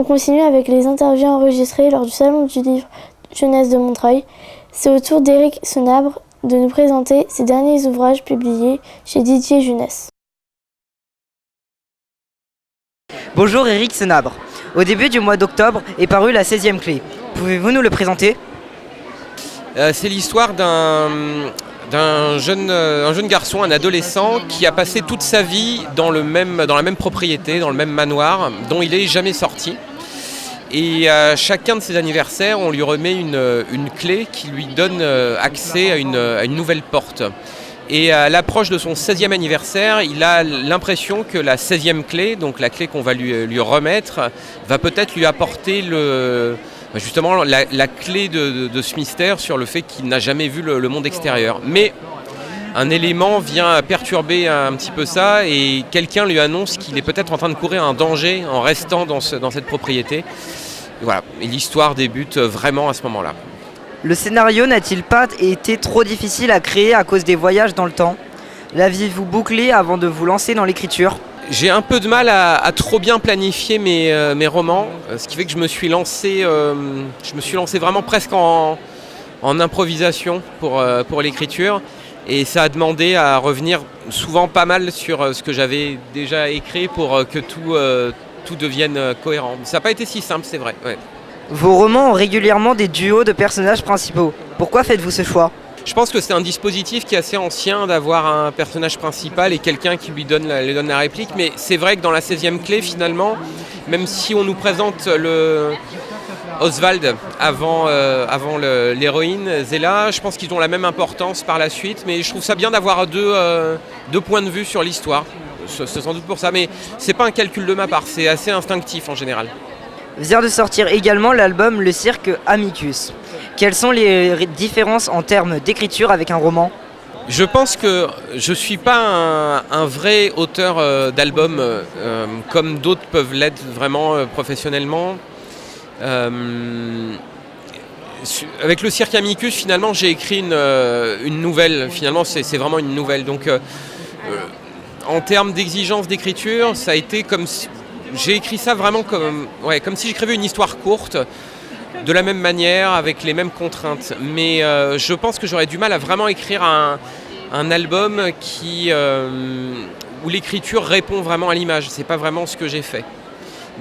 On continue avec les interviews enregistrées lors du Salon du Livre Jeunesse de Montreuil. C'est au tour d'Éric Senabre de nous présenter ses derniers ouvrages publiés chez Didier Jeunesse. Bonjour Éric Senabre. Au début du mois d'octobre est parue la 16e clé. Pouvez-vous nous le présenter ? C'est l'histoire d'un jeune garçon, un adolescent qui a passé toute sa vie dans la même propriété, dans le même manoir, dont il n'est jamais sorti. Et à chacun de ses anniversaires, on lui remet une clé qui lui donne accès à une nouvelle porte. Et à l'approche de son 16e anniversaire, il a l'impression que la 16e clé, donc la clé qu'on va lui remettre, va peut-être lui apporter justement la clé de ce mystère sur le fait qu'il n'a jamais vu le monde extérieur. Mais un élément vient perturber un petit peu ça et quelqu'un lui annonce qu'il est peut-être en train de courir un danger en restant dans cette propriété. Et voilà, et l'histoire débute vraiment à ce moment-là. Le scénario n'a-t-il pas été trop difficile à créer à cause des voyages dans le temps ? L'aviez-vous bouclé avant de vous lancer dans l'écriture ? J'ai un peu de mal à trop bien planifier mes romans, ce qui fait que je me suis lancé vraiment presque en improvisation pour l'écriture. Et ça a demandé à revenir souvent pas mal sur ce que j'avais déjà écrit pour que tout devienne cohérent. Ça n'a pas été si simple, c'est vrai. Ouais. Vos romans ont régulièrement des duos de personnages principaux. Pourquoi faites-vous ce choix ? Je pense que c'est un dispositif qui est assez ancien d'avoir un personnage principal et quelqu'un qui lui donne la réplique. Mais c'est vrai que dans la 16e clé, finalement, même si on nous présente Oswald avant l'héroïne, Zéla, je pense qu'ils ont la même importance par la suite. Mais je trouve ça bien d'avoir deux points de vue sur l'histoire. C'est sans doute pour ça, mais c'est pas un calcul de ma part, c'est assez instinctif en général. Vient de sortir également l'album Le Cirque Amicus. Quelles sont les différences en termes d'écriture avec un roman ? Je pense que je ne suis pas un vrai auteur d'album comme d'autres peuvent l'être vraiment professionnellement. Avec Le Cirque Amicus, finalement, j'ai écrit une nouvelle. Finalement, c'est vraiment une nouvelle. Donc, en termes d'exigence d'écriture, ça a été comme si j'ai écrit ça vraiment comme si j'écrivais une histoire courte, de la même manière, avec les mêmes contraintes. Mais je pense que j'aurais du mal à vraiment écrire un album où l'écriture répond vraiment à l'image. C'est pas vraiment ce que j'ai fait.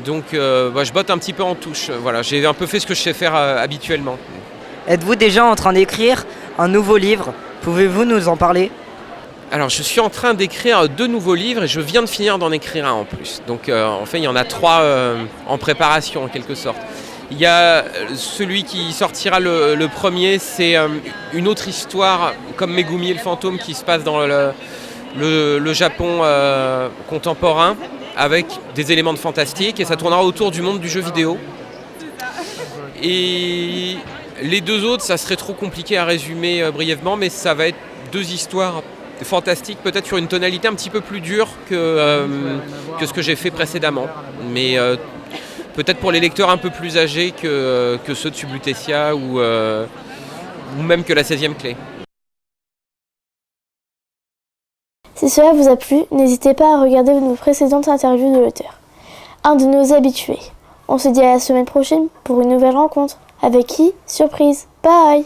Donc je botte un petit peu en touche. Voilà, j'ai un peu fait ce que je sais faire habituellement. Êtes-vous déjà en train d'écrire un nouveau livre ? Pouvez-vous nous en parler ? Alors, je suis en train d'écrire 2 nouveaux livres et je viens de finir d'en écrire un en plus. Donc, en fait, il y en a 3 en préparation, en quelque sorte. Il y a celui qui sortira le premier, c'est une autre histoire, comme Megumi et le fantôme, qui se passe dans le Japon contemporain, avec des éléments de fantastique, et ça tournera autour du monde du jeu vidéo. Et les 2 autres, ça serait trop compliqué à résumer brièvement, mais ça va être 2 histoires fantastique, peut-être sur une tonalité un petit peu plus dure que ce que j'ai fait précédemment, mais peut-être pour les lecteurs un peu plus âgés que ceux de Subluteccia ou même que la 16e clé. Si cela vous a plu, n'hésitez pas à regarder nos précédentes interviews de l'auteur. Un de nos habitués. On se dit à la semaine prochaine pour une nouvelle rencontre. Avec qui ? Surprise. Bye.